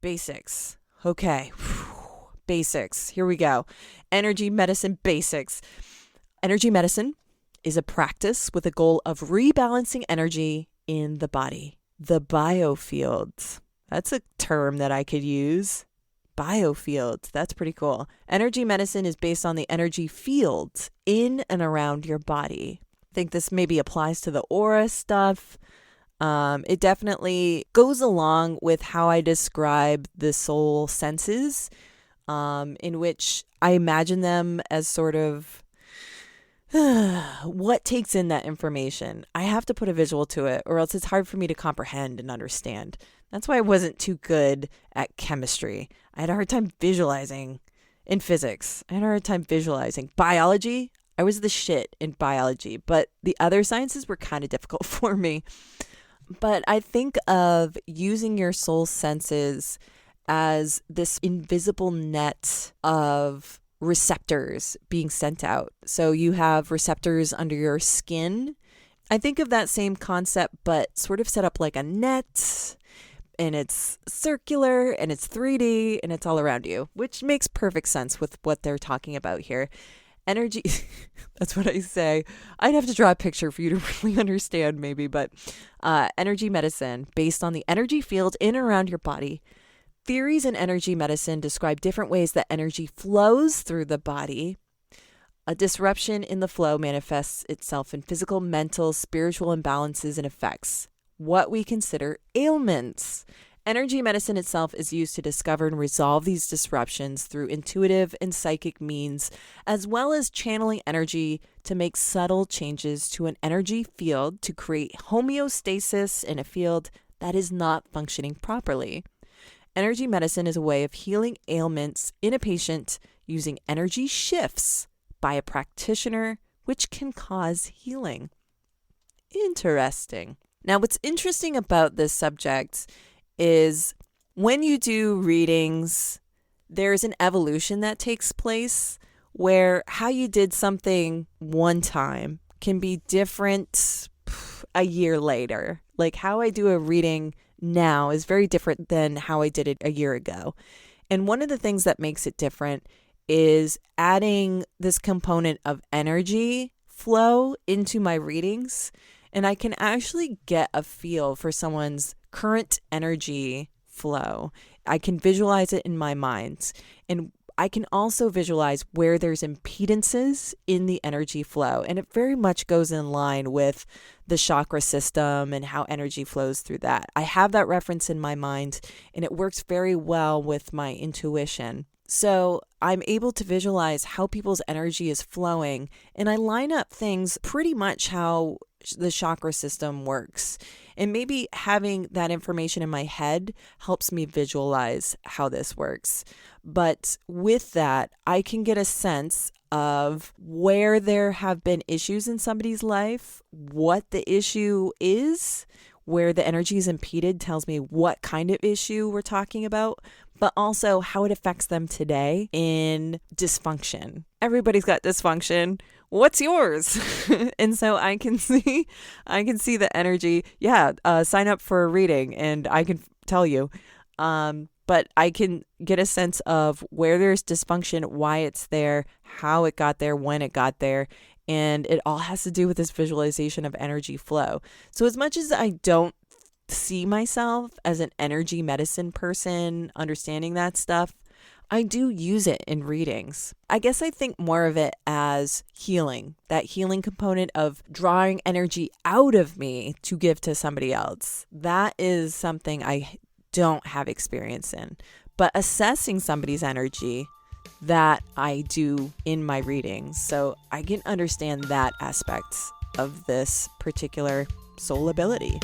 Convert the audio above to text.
Basics. Okay. Basics. Here we go. Energy medicine basics. Energy medicine is a practice with a goal of rebalancing energy in the body. The biofields. That's a term that I could use. Biofields. That's pretty cool. Energy medicine is based on the energy fields in and around your body. I think this maybe applies to the aura stuff. It definitely goes along with how I describe the soul senses, in which I imagine them as sort of what takes in that information. I have to put a visual to it, or else it's hard for me to comprehend and understand. That's why I wasn't too good at chemistry. I had a hard time visualizing in physics. I had a hard time visualizing biology. I was the shit in biology, but the other sciences were kind of difficult for me. But I think of using your soul senses as this invisible net of receptors being sent out. So you have receptors under your skin. I think of that same concept, but sort of set up like a net, and it's circular and it's 3D and it's all around you, which makes perfect sense with what they're talking about here. Energy, that's what I say. I'd have to draw a picture for you to really understand maybe, but energy medicine based on the energy field in and around your body. Theories in energy medicine describe different ways that energy flows through the body. A disruption in the flow manifests itself in physical, mental, spiritual imbalances and effects, what we consider ailments. Energy medicine itself is used to discover and resolve these disruptions through intuitive and psychic means, as well as channeling energy to make subtle changes to an energy field to create homeostasis in a field that is not functioning properly. Energy medicine is a way of healing ailments in a patient using energy shifts by a practitioner, which can cause healing. Interesting. Now, what's interesting about this subject is when you do readings, there's an evolution that takes place where how you did something one time can be different a year later. Like how I do a reading now is very different than how I did it a year ago. And one of the things that makes it different is adding this component of energy flow into my readings. And I can actually get a feel for someone's current energy flow. I can visualize it in my mind. And I can also visualize where there's impedances in the energy flow. And it very much goes in line with the chakra system and how energy flows through that. I have that reference in my mind, and it works very well with my intuition. So I'm able to visualize how people's energy is flowing, and I line up things pretty much how the chakra system works. And maybe having that information in my head helps me visualize how this works. But with that, I can get a sense of where there have been issues in somebody's life, what the issue is, where the energy is impeded tells me what kind of issue we're talking about, but also how it affects them today in dysfunction. Everybody's got dysfunction. What's yours? And so I can see the energy. Yeah, sign up for a reading and I can tell you. But I can get a sense of where there's dysfunction, why it's there, how it got there, when it got there. And it all has to do with this visualization of energy flow. So as much as I don't see myself as an energy medicine person, understanding that stuff, I do use it in readings. I guess I think more of it as healing, that healing component of drawing energy out of me to give to somebody else. That is something I don't have experience in. But assessing somebody's energy, that I do in my readings. So I can understand that aspect of this particular soul ability.